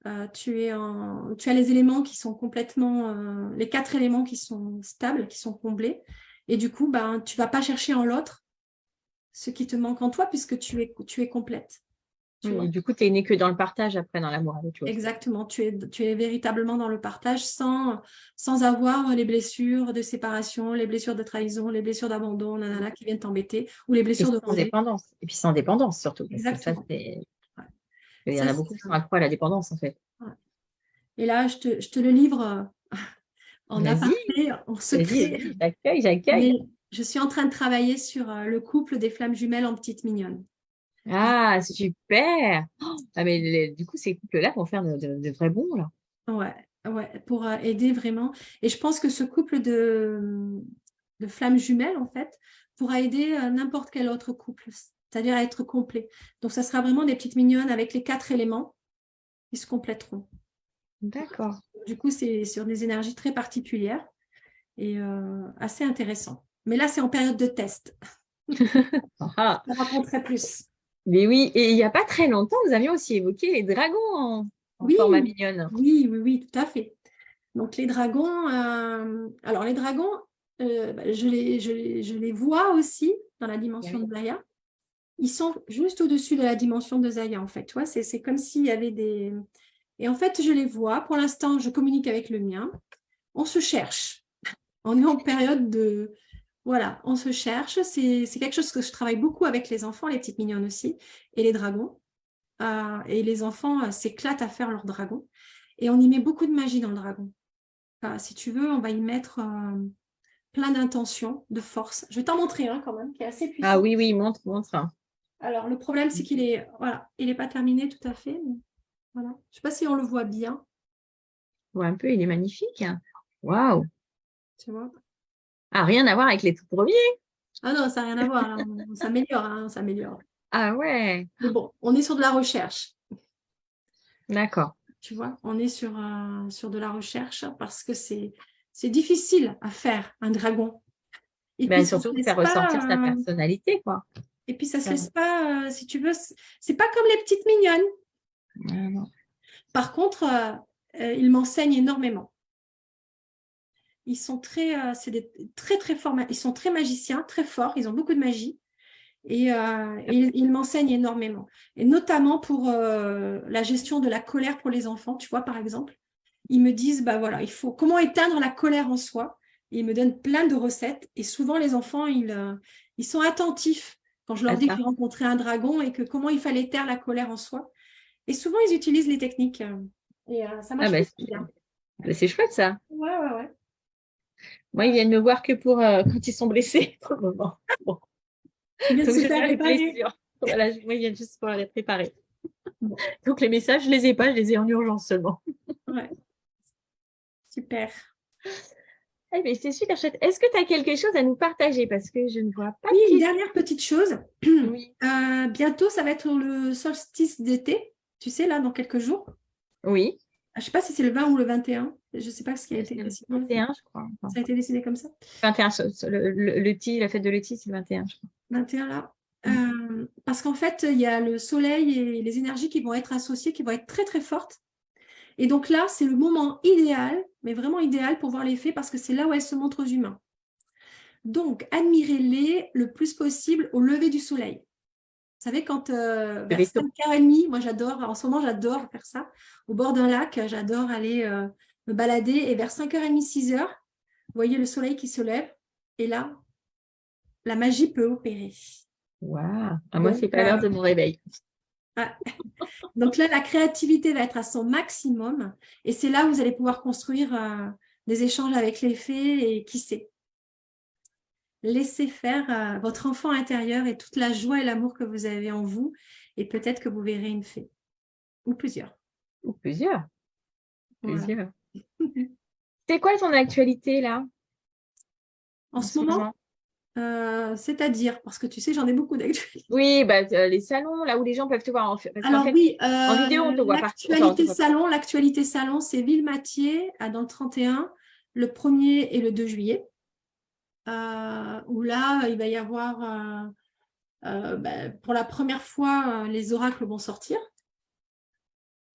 les éléments qui sont complètement, les 4 éléments qui sont stables, qui sont comblés. Et du coup, tu vas pas chercher en l'autre ce qui te manque en toi puisque tu es complète. Oui, du coup, tu n'es que dans le partage après, dans l'amour avec l'autre. Exactement, tu es véritablement dans le partage sans avoir les blessures de séparation, les blessures de trahison, les blessures d'abandon, qui viennent t'embêter, ou les blessures de rejet. Dépendance. Et puis sans dépendance surtout. Exactement. Parce que ça, il y en a beaucoup qui sont accro à la dépendance en fait. Ouais. Et là, je te le livre en aparté, en secret. J'accueille. Mais je suis en train de travailler sur le couple des flammes jumelles en petite mignonne. Ah, super! Ah, mais du coup, ces couples-là vont faire de vrais bons, là. Ouais, pour aider vraiment. Et je pense que ce couple de flammes jumelles, en fait, pourra aider n'importe quel autre couple, c'est-à-dire à être complet. Donc, ça sera vraiment des petites mignonnes avec les 4 éléments qui se compléteront. D'accord. Du coup, c'est sur des énergies très particulières et assez intéressant. Mais là, c'est en période de test. Ah. On raconterait plus. Mais oui, et il n'y a pas très longtemps, nous avions aussi évoqué les dragons en format mignonne. Oui, tout à fait. Donc, les dragons, alors les dragons, je les vois aussi dans la dimension de Gaïa. ils sont juste au-dessus de la dimension de Zaya, en fait. Tu vois, c'est comme s'il y avait des... Et en fait, je les vois. Pour l'instant, je communique avec le mien. On se cherche. On est en période de... Voilà, on se cherche. C'est quelque chose que je travaille beaucoup avec les enfants, les petites mignonnes aussi, et les dragons. Et les enfants s'éclatent à faire leur dragon. Et on y met beaucoup de magie dans le dragon. Si tu veux, on va y mettre plein d'intentions, de force. Je vais t'en montrer un quand même, qui est assez Ah puissant. oui, oui, montre, montre. Alors, le problème, c'est qu'il est, voilà, il n'est pas terminé tout à fait. Mais voilà. Je ne sais pas si on le voit bien. On voit un peu, il est magnifique. Waouh. Tu vois. Ah, rien à voir avec les tout premiers. Ah non, ça n'a rien à voir. Là. On s'améliore, hein, on s'améliore. Ah ouais, Mais bon, on est sur de la recherche. d'accord. Tu vois, on est sur de la recherche parce que c'est difficile à faire, un dragon. Et puis, Ben, ça se surtout laisse faire ressortir sa pas, personnalité, quoi. et puis, ça se Faire- laisse pas, si tu veux, c'est pas comme les petites mignonnes. Ah, non. Par contre, ils m'enseignent énormément. Ils sont c'est des très, très forts, ils sont très magiciens, très forts, ils ont beaucoup de magie. Et ils m'enseignent énormément. Et notamment pour la gestion de la colère pour les enfants, tu vois, par exemple. Ils me disent, bah voilà, il faut comment éteindre la colère en soi. Et ils me donnent plein de recettes. Et souvent, les enfants, ils sont attentifs quand je leur Ah, dis que ça. j'ai rencontré un dragon et que comment il fallait taire la colère en soi. Et souvent, ils utilisent les techniques. Et ça Ah, marche ben, plutôt bien. c'est chouette, ça. Ouais, ouais, ouais. Moi, ils viennent me voir que pour quand ils sont blessés, pour le moment. Bon. Ils viennent Donc, se je faire gère les réparer. blessures. Voilà, moi, ils viennent juste pour les préparer. Donc, les messages, je les ai pas, je les ai en urgence seulement. Ouais, super. Eh bien, c'est super chouette. Est-ce que tu as quelque chose à nous partager? Parce que je ne vois pas Oui, de une questions. dernière petite chose. Oui. Bientôt, ça va être le solstice d'été, tu sais, là, dans quelques jours. Oui. Je ne sais pas si c'est le 20 ou le 21. Je ne sais pas ce qui a été C'est le décidé. 21, je crois. Enfin, Ça a été décidé comme ça. 21, la fête de l'outil, c'est le 21, je crois. 21 là. Mm. Parce qu'en fait, il y a le soleil et les énergies qui vont être associées, qui vont être très, très fortes. Et donc là, c'est le moment idéal, mais vraiment idéal pour voir les fées parce que c'est là où elles se montrent aux humains. Donc, admirez-les le plus possible au lever du soleil. Vous savez, quand vers Très tôt. 5h30, moi j'adore, en ce moment j'adore faire ça, au bord d'un lac, j'adore aller me balader et vers 5h30, 6h, vous voyez le soleil qui se lève et là, la magie peut opérer. Waouh. Ah, moi, c'est Donc, pas l'heure de mon réveil. ah, donc là, la créativité va être à son maximum et c'est là où vous allez pouvoir construire des échanges avec les fées et qui sait. Laissez faire votre enfant intérieur et toute la joie et l'amour que vous avez en vous et peut-être que vous verrez une fée ou plusieurs. Ou plusieurs. Voilà. Plusieurs. C'est quoi ton actualité, là, En en ce ce moment, moment? c'est-à-dire, parce que tu sais, j'en ai beaucoup d'actualités. Oui, bah, les salons, là où les gens peuvent te voir. Parce qu'en Alors fait, oui, en vidéo, on te voit partout. Enfin, on te voit pas. l'actualité salon, c'est Villematier dans le 31, le 1er et le 2 juillet, où là, il va y avoir, pour la première fois, les oracles vont sortir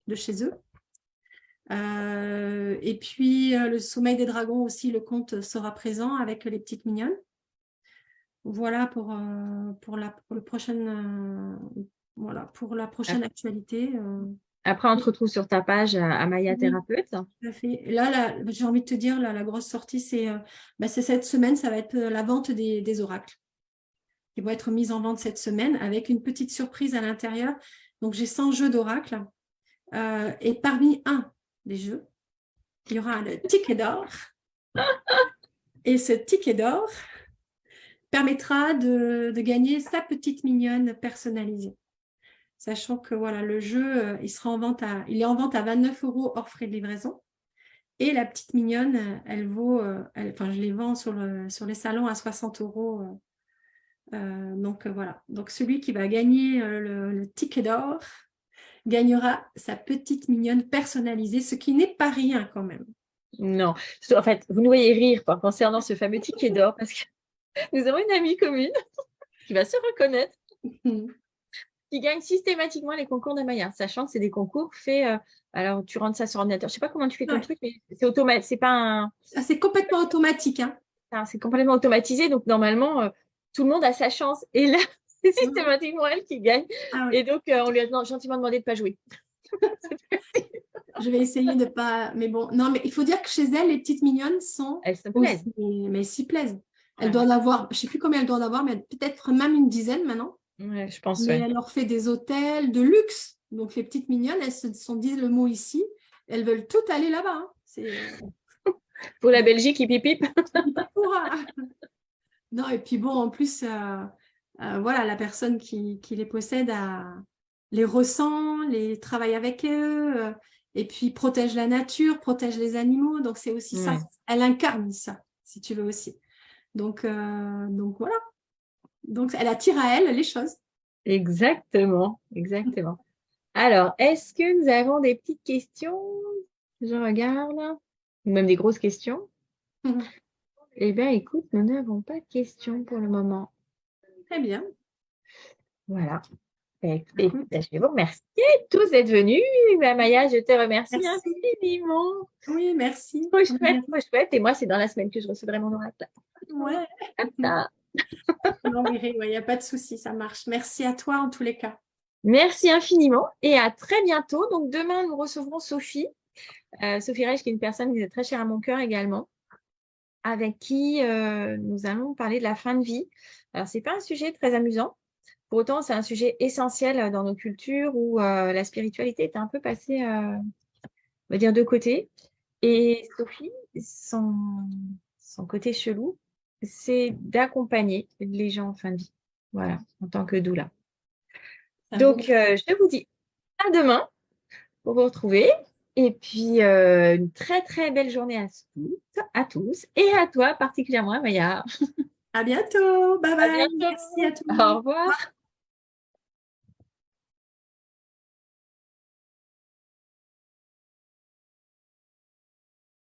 de chez eux. Et puis, le sommeil des dragons aussi, le conte sera présent avec les petites mignonnes. Voilà pour la prochaine, voilà, pour la prochaine actualité. Après, on te retrouve sur ta page à Maya Oui, Thérapeute. tout à fait. Et là, j'ai envie de te dire, la grosse sortie, c'est cette semaine, ça va être la vente des oracles qui vont être mises en vente cette semaine avec une petite surprise à l'intérieur. Donc, j'ai 100 jeux d'oracles. Et parmi un des jeux, il y aura le ticket d'or. Et ce ticket d'or permettra de gagner sa petite mignonne personnalisée. Sachant que voilà, le jeu, il est en vente à 29 € hors frais de livraison. Et la petite mignonne, elle vaut, enfin, je les vends sur les salons à 60 €. Donc voilà. Donc celui qui va gagner le ticket d'or gagnera sa petite mignonne personnalisée, ce qui n'est pas rien quand même. Non. En fait, vous nous voyez rire concernant ce fameux ticket d'or parce que nous avons une amie commune qui va se reconnaître, qui gagne systématiquement les concours de Maya, sachant que c'est des concours faits. Alors, tu rentres ça sur ordinateur. Je ne sais pas comment tu fais ton Ouais. truc, mais c'est automatique. C'est pas un. C'est complètement automatique. Hein. C'est complètement automatisé. Donc, normalement, tout le monde a sa chance. Et là, C'est systématiquement elle qui gagne. Ah oui. Et donc, on lui a gentiment demandé de ne pas jouer. Je vais essayer de pas. Mais bon, non, mais il faut dire que chez elle, les petites mignonnes sont Elles se plaisent. aussi. Mais elles s'y plaisent. Elle Ouais. doit en avoir, je ne sais plus combien elle doit en avoir, mais peut-être même une dizaine maintenant. Ouais, je pense, Mais ouais. elle leur fait des hôtels de luxe. Donc les petites mignonnes, elles se sont dit le mot ici. Elles veulent toutes aller là-bas. Hein. Pour la Donc, Belgique, hip hip hip. hurrah. Non, et puis bon, en plus, voilà, la personne qui les possède les ressent, les travaille avec eux, et puis protège la nature, protège les animaux. Donc c'est aussi ça. Ouais. Elle incarne ça, si tu veux aussi. Donc voilà. Donc elle attire à elle les choses. Exactement, exactement. Alors, est-ce que nous avons des petites questions? Je regarde. Ou même des grosses questions? Eh bien, écoute, nous n'avons pas de questions pour le moment. Très bien. Voilà. Écoutez, je vais vous remercier tous d'être venus. Maya, je te remercie Merci. infiniment. Oui, merci. Trop chouette, trop chouette. Et moi, c'est dans la semaine que je recevrai mon oracle. Ouais. Comme ça. Non, il n'y a pas de souci, ça marche. Merci à toi en tous les cas. Merci infiniment et à très bientôt. Donc, demain, nous recevrons Sophie. Sophie Reich, qui est une personne qui est très chère à mon cœur également, avec qui nous allons parler de la fin de vie. Alors, ce n'est pas un sujet très amusant. Pour autant, c'est un sujet essentiel dans nos cultures où la spiritualité est un peu passée, on va dire, de côté. Et Sophie, son côté chelou, c'est d'accompagner les gens en fin de vie. Voilà, en tant que doula. Donc, je vous dis à demain pour vous retrouver. Et puis, une très, très belle journée à tous et à toi particulièrement, Maya. À bientôt. Bye À bye. bientôt. Merci à tout le Au monde. revoir.